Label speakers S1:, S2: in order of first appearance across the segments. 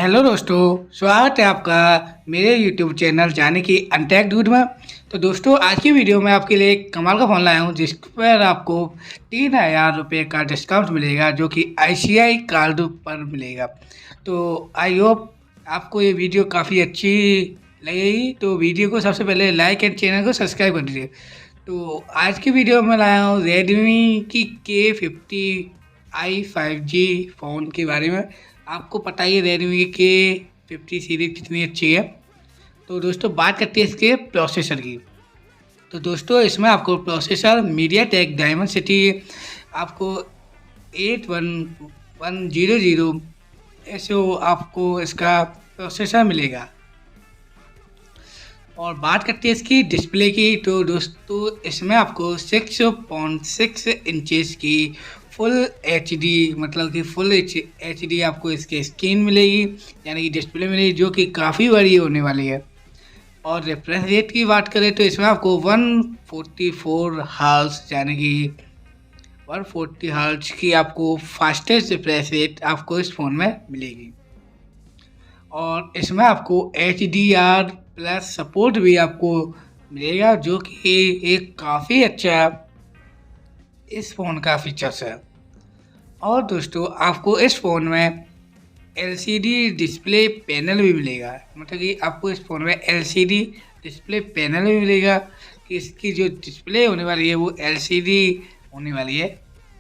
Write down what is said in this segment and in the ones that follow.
S1: Hello दोस्तों, स्वागत है आपका मेरे यूट्यूब चैनल जाने की अनटेक डूड में। तो दोस्तों, आज की वीडियो में आपके लिए एक कमाल का फ़ोन लाया हूं जिस पर आपको 3000 रुपये का डिस्काउंट मिलेगा, जो कि ICI कार्ड पर मिलेगा। तो आई होप आपको ये वीडियो काफ़ी अच्छी लगेगी। तो वीडियो को सबसे पहले लाइक एंड चैनल को सब्सक्राइब कर दीजिए। तो आज की वीडियो में लाया हूँ रेडमी की K50i 5G फ़ोन के बारे में। आपको पता ही है रेडमी के 50 सीरीज कितनी अच्छी है। तो दोस्तों, बात करते हैं इसके प्रोसेसर की। तो दोस्तों, इसमें आपको प्रोसेसर मीडियाटेक डायमेंसिटी आपको 81100 ऐसे आपको इसका प्रोसेसर मिलेगा। और बात करते हैं इसकी डिस्प्ले की। तो दोस्तों, इसमें आपको 6.6 इंचेस की फुल HD मतलब कि फुल HD आपको इसके स्क्रीन मिलेगी, यानी कि डिस्प्ले मिलेगी, जो कि काफ़ी बड़ी होने वाली है। और रिफ्रेश रेट की बात करें तो इसमें आपको 144 हर्ट्ज यानी कि 140 हर्ट्ज की आपको फास्टेस्ट रिफ्रेश रेट आपको इस फ़ोन में मिलेगी। और इसमें आपको HDR+ सपोर्ट भी आपको मिलेगा, जो कि एक काफ़ी अच्छा इस फ़ोन का फीचर्स है। और दोस्तों, आपको इस फ़ोन में LCD डिस्प्ले पैनल भी मिलेगा, मतलब कि आपको इस फ़ोन में LCD डिस्प्ले पैनल भी मिलेगा कि इसकी जो डिस्प्ले होने वाली है वो LCD होने वाली है,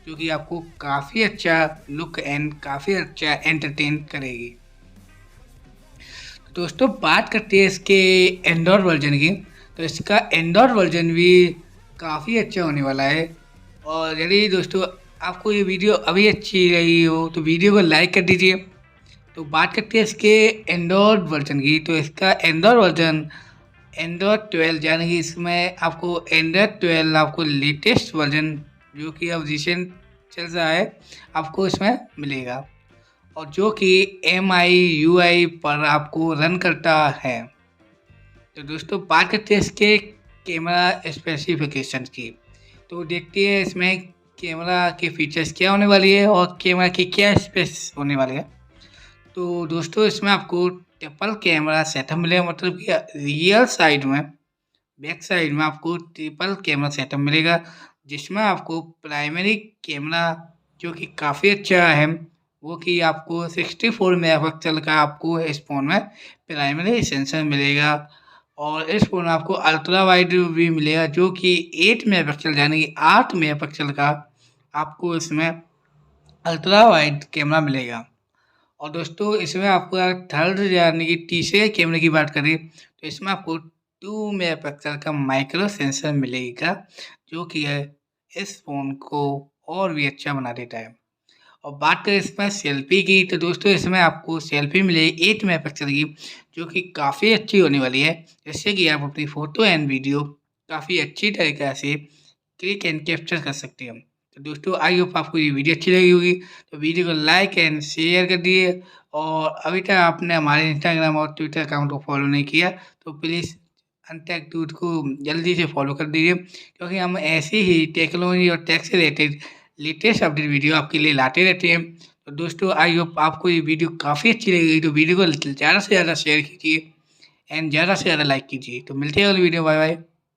S1: जो कि आपको काफ़ी अच्छा लुक एंड काफ़ी अच्छा एंटरटेन करेगी। दोस्तों, बात करते हैं इसके एंड्रॉयड वर्जन की। तो इसका एंड्रॉयड वर्जन भी काफ़ी अच्छा होने वाला है। और यदि दोस्तों आपको ये वीडियो अभी अच्छी लगी हो तो वीडियो को लाइक कर दीजिए। तो बात करते हैं इसके एंड्रॉयड वर्जन की। तो इसका एंड्रॉयड वर्जन एंड्रॉयड 12 यानी कि इसमें आपको एंड्रॉयड 12 आपको लेटेस्ट वर्जन जो कि अब रिसेंट चल रहा है आपको इसमें मिलेगा, और जो कि MIUI पर आपको रन करता है। तो दोस्तों, बात करते हैं इसके कैमरा स्पेसिफिकेशंस की। तो देखते हैं इसमें कैमरा के फीचर्स क्या होने वाली है और कैमरा की क्या स्पेस होने वाली है। तो दोस्तों, इसमें आपको ट्रिपल कैमरा सेटअप मिलेगा, मतलब कि रियर साइड में बैक साइड में आपको ट्रिपल कैमरा सेटअप मिलेगा, जिसमें आपको प्राइमरी कैमरा जो कि काफ़ी अच्छा है वो कि आपको 64 मेगापिक्सल का आपको इस फ़ोन में प्राइमरी सेंसर मिलेगा। और इस फ़ोन में आपको अल्ट्रा वाइड भी मिलेगा, जो कि 8 मेगापिक्सल यानी कि 8 मेगापिक्सल का आपको इसमें अल्ट्रा वाइड कैमरा मिलेगा। और दोस्तों, इसमें आपका थर्ड यानी कि तीसरे कैमरे की बात करें तो इसमें आपको 2 मेगापिक्सल का माइक्रो सेंसर मिलेगा, जो कि है इस फ़ोन को और भी अच्छा बना देता है। और बात करें इसमें सेल्फी की तो दोस्तों, इसमें आपको सेल्फी मिलेगी 8 मेगापिक्सल की, जो कि काफ़ी अच्छी होने वाली है, जिससे कि आप अपनी फ़ोटो एंड वीडियो काफ़ी अच्छी तरीक़े से क्लिक एंड कैप्चर कर सकते हैं। तो दोस्तों, आई होप आपको ये वीडियो अच्छी लगी होगी। तो वीडियो को लाइक एंड शेयर कर दिए, और अभी तक आपने हमारे इंस्टाग्राम और ट्विटर अकाउंट को फॉलो नहीं किया तो प्लीज़ अनटेक डूड को जल्दी से फॉलो कर दीजिए, क्योंकि हम ऐसे ही टेक्नोलॉजी और टेक से रिलेटेड लेटेस्ट अपडेट वीडियो आपके लिए लाते रहते हैं। तो दोस्तों, आई होप आपको ये वीडियो काफ़ी अच्छी लगेगी। तो वीडियो को ज़्यादा से ज़्यादा शेयर कीजिए एंड ज़्यादा से ज़्यादा लाइक कीजिए। तो मिलते हैं अगली वीडियो। Bye bye.